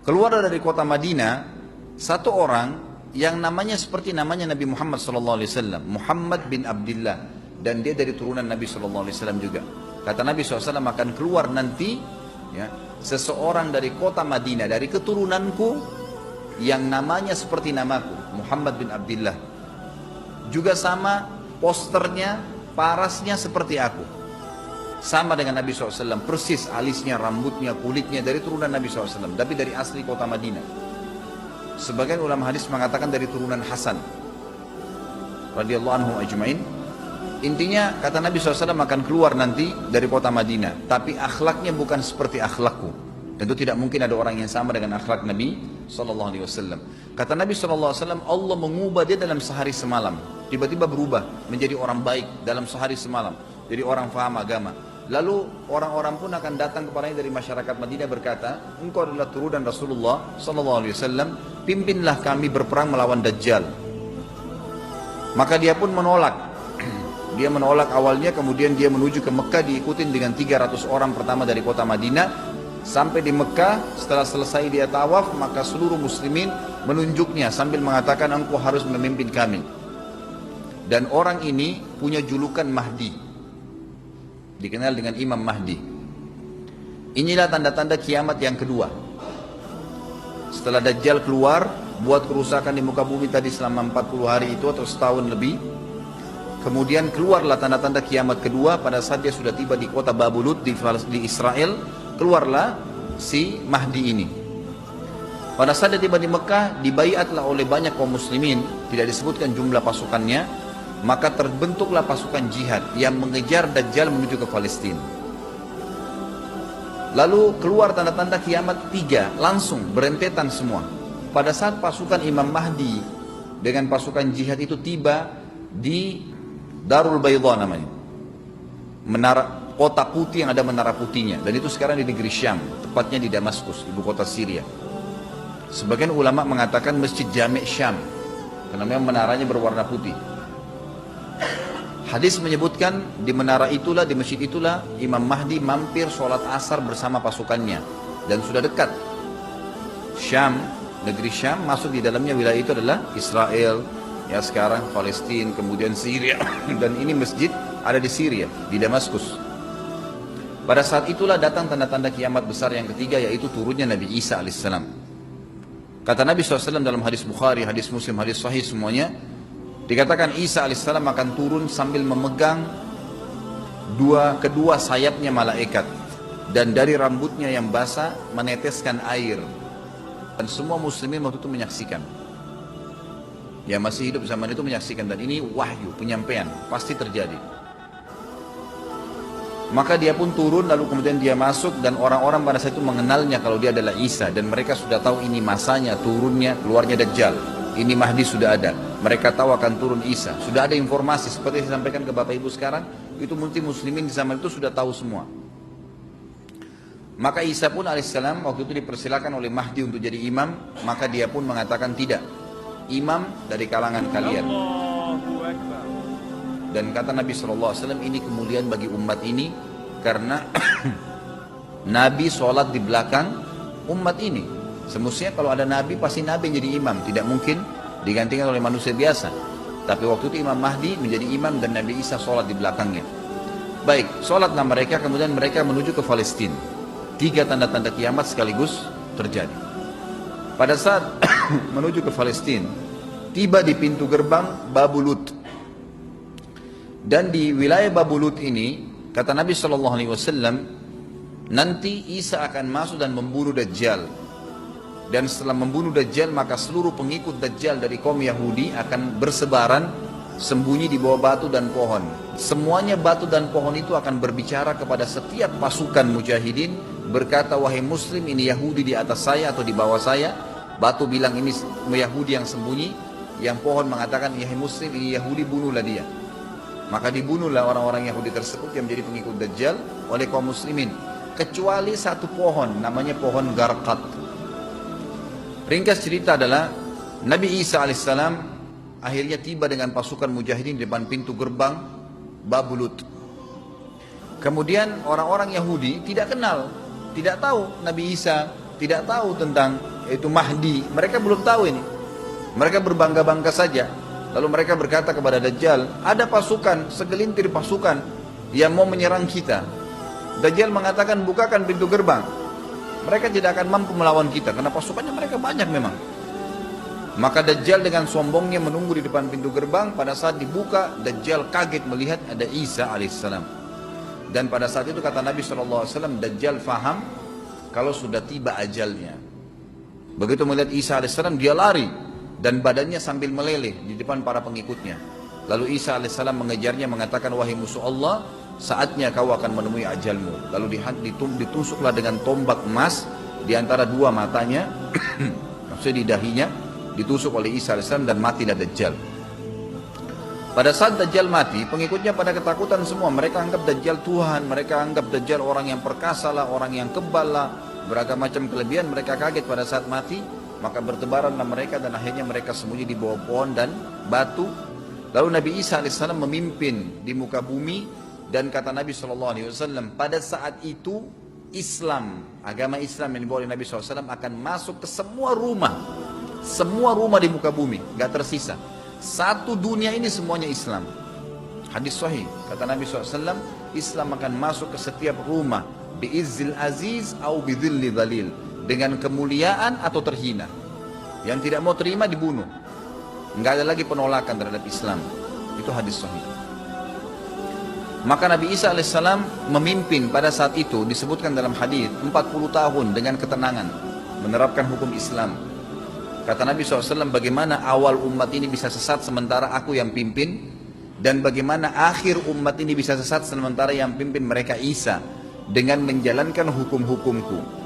Keluar dari kota Madinah satu orang yang namanya seperti namanya Nabi Muhammad SAW, Muhammad bin Abdullah, dan dia dari turunan Nabi SAW juga. Kata Nabi SAW, akan keluar nanti ya, seseorang dari kota Madinah, dari keturunanku, yang namanya seperti namaku, Muhammad bin Abdullah, juga sama posternya, parasnya seperti aku, sama dengan Nabi SAW, persis alisnya, rambutnya, kulitnya dari turunan Nabi SAW, tapi dari asli kota Madinah. Sebagian ulama hadis mengatakan dari turunan Hasan radhiyallahu anhu ajmain. Intinya kata Nabi SAW akan keluar nanti dari kota Madinah, tapi akhlaknya bukan seperti akhlakku. Tentu tidak mungkin ada orang yang sama dengan akhlak Nabi SAW. Kata Nabi SAW, Allah mengubah dia dalam sehari semalam. Tiba-tiba berubah menjadi orang baik dalam sehari semalam, jadi orang faham agama. Lalu orang-orang pun akan datang kepadanya dari masyarakat Madinah berkata, engkau adalah turunan Rasulullah SAW, pimpinlah kami berperang melawan Dajjal. Maka dia pun menolak. Dia menolak awalnya, kemudian dia menuju ke Mekah diikutin dengan 300 orang pertama dari kota Madinah. Sampai di Mekah, setelah selesai dia tawaf, maka seluruh muslimin menunjuknya sambil mengatakan, engkau harus memimpin kami. Dan orang ini punya julukan Mahdi, dikenal dengan Imam Mahdi. Inilah tanda-tanda kiamat yang kedua. Setelah Dajjal keluar, buat kerusakan di muka bumi tadi selama 40 hari itu atau setahun lebih, kemudian keluarlah tanda-tanda kiamat kedua pada saat dia sudah tiba di kota Babulut di Israel. Keluarlah si Mahdi ini. Pada saat dia tiba di Mekah, dibaiatlah oleh banyak kaum muslimin, tidak disebutkan jumlah pasukannya, maka terbentuklah pasukan jihad yang mengejar Dajjal menuju ke Palestina. Lalu keluar tanda-tanda kiamat 3, langsung berentetan semua. Pada saat pasukan Imam Mahdi dengan pasukan jihad itu tiba di Darul Bayda namanya, menara kota putih yang ada menara putihnya, dan itu sekarang di negeri Syam, tepatnya di Damaskus, ibu kota Syria. Sebagian ulama mengatakan Masjid Jami' Syam, karena memang menaranya berwarna putih. Hadis menyebutkan di menara itulah, di masjid itulah Imam Mahdi mampir sholat asar bersama pasukannya, dan sudah dekat. Syam, negeri Syam, masuk di dalamnya wilayah itu adalah Israel, ya sekarang Palestina, kemudian Syria, dan ini masjid ada di Syria, di Damaskus. Pada saat itulah datang tanda-tanda kiamat besar yang ketiga, yaitu turunnya Nabi Isa alaihissalam. Kata Nabi SAW dalam hadis Bukhari, hadis Muslim, hadis Sahih semuanya, dikatakan Isa alaihissalam akan turun sambil memegang kedua sayapnya malaikat, dan dari rambutnya yang basah meneteskan air. Dan semua muslimin waktu itu menyaksikan, yang masih hidup zaman itu menyaksikan, dan ini wahyu, penyampaian, pasti terjadi. Maka dia pun turun, lalu kemudian dia masuk, dan orang-orang pada saat itu mengenalnya kalau dia adalah Isa, dan mereka sudah tahu ini masanya, turunnya, keluarnya Dajjal, ini Mahdi sudah ada, mereka tahu akan turun Isa, sudah ada informasi seperti yang saya sampaikan ke Bapak Ibu sekarang, itu multi muslimin di zaman itu sudah tahu semua. Maka Isa pun alaihissalam waktu itu dipersilakan oleh Mahdi untuk jadi imam, maka dia pun mengatakan tidak, imam dari kalangan kalian. Dan kata Nabi SAW, ini kemuliaan bagi umat ini, karena Nabi sholat di belakang umat ini. Semestinya kalau ada Nabi, pasti Nabi yang jadi imam, tidak mungkin digantikan oleh manusia biasa. Tapi waktu itu Imam Mahdi menjadi imam dan Nabi Isa sholat di belakangnya. Baik, sholatlah mereka, kemudian mereka menuju ke Palestina. 3 tanda-tanda kiamat sekaligus terjadi. Pada saat menuju ke Palestina, tiba di pintu gerbang Babulut. Dan di wilayah Babulut ini, kata Nabi SAW, nanti Isa akan masuk dan membunuh Dajjal. Dan setelah membunuh Dajjal, maka seluruh pengikut Dajjal dari kaum Yahudi akan bersebaran, sembunyi di bawah batu dan pohon. Semuanya batu dan pohon itu akan berbicara kepada setiap pasukan mujahidin, berkata, wahai muslim, ini Yahudi di atas saya atau di bawah saya. Batu bilang ini Yahudi yang sembunyi, yang pohon mengatakan, wahai muslim, ini Yahudi, bunuhlah dia. Maka dibunuhlah orang-orang Yahudi tersebut yang menjadi pengikut Dajjal oleh kaum muslimin, kecuali satu pohon, namanya pohon Garqat. Ringkas cerita adalah Nabi Isa alaihissalam akhirnya tiba dengan pasukan mujahidin di depan pintu gerbang Babulut. Kemudian orang-orang Yahudi tidak kenal, tidak tahu Nabi Isa, tidak tahu tentang yaitu Mahdi. Mereka belum tahu ini. Mereka berbangga-bangga saja. Lalu mereka berkata kepada Dajjal, ada pasukan, segelintir pasukan yang mau menyerang kita. Dajjal mengatakan, bukakan pintu gerbang. Mereka tidak akan mampu melawan kita, karena pasukannya mereka banyak memang. Maka Dajjal dengan sombongnya menunggu di depan pintu gerbang. Pada saat dibuka, Dajjal kaget melihat ada Isa alaihissalam. Dan pada saat itu kata Nabi SAW, Dajjal faham kalau sudah tiba ajalnya. Begitu melihat Isa alaihissalam, dia lari. Dan badannya sambil meleleh di depan para pengikutnya. Lalu Isa alaihissalam mengejarnya mengatakan, wahai musuh Allah, saatnya kau akan menemui ajalmu. Lalu ditusuklah dengan tombak emas di antara dua matanya, maksudnya di dahinya, ditusuk oleh Isa alaihissalam dan matilah Dajjal. Pada saat Dajjal mati, pengikutnya pada ketakutan semua. Mereka anggap Dajjal Tuhan, mereka anggap Dajjal orang yang perkasa lah, orang yang kebal lah, beragam macam kelebihan. Mereka kaget pada saat mati. Maka bertebaranlah mereka dan akhirnya mereka sembunyi di bawah pohon dan batu. Lalu Nabi Isa alaihissalam memimpin di muka bumi. Dan kata Nabi SAW, pada saat itu Islam, agama Islam yang dibawa oleh Nabi SAW akan masuk ke semua rumah. Semua rumah di muka bumi, gak tersisa. Satu dunia ini semuanya Islam. Hadis sahih, kata Nabi SAW, Islam akan masuk ke setiap rumah. Bi'izzil aziz au bidhilli dhalil. Dengan kemuliaan atau terhina. Yang tidak mau terima dibunuh. Nggak ada lagi penolakan terhadap Islam. Itu hadis sahih. Maka Nabi Isa alaihissalam memimpin pada saat itu, disebutkan dalam hadis 40 tahun dengan ketenangan menerapkan hukum Islam. Kata Nabi SAW, bagaimana awal umat ini bisa sesat sementara aku yang pimpin, dan bagaimana akhir umat ini bisa sesat sementara yang pimpin mereka Isa dengan menjalankan hukum-hukumku.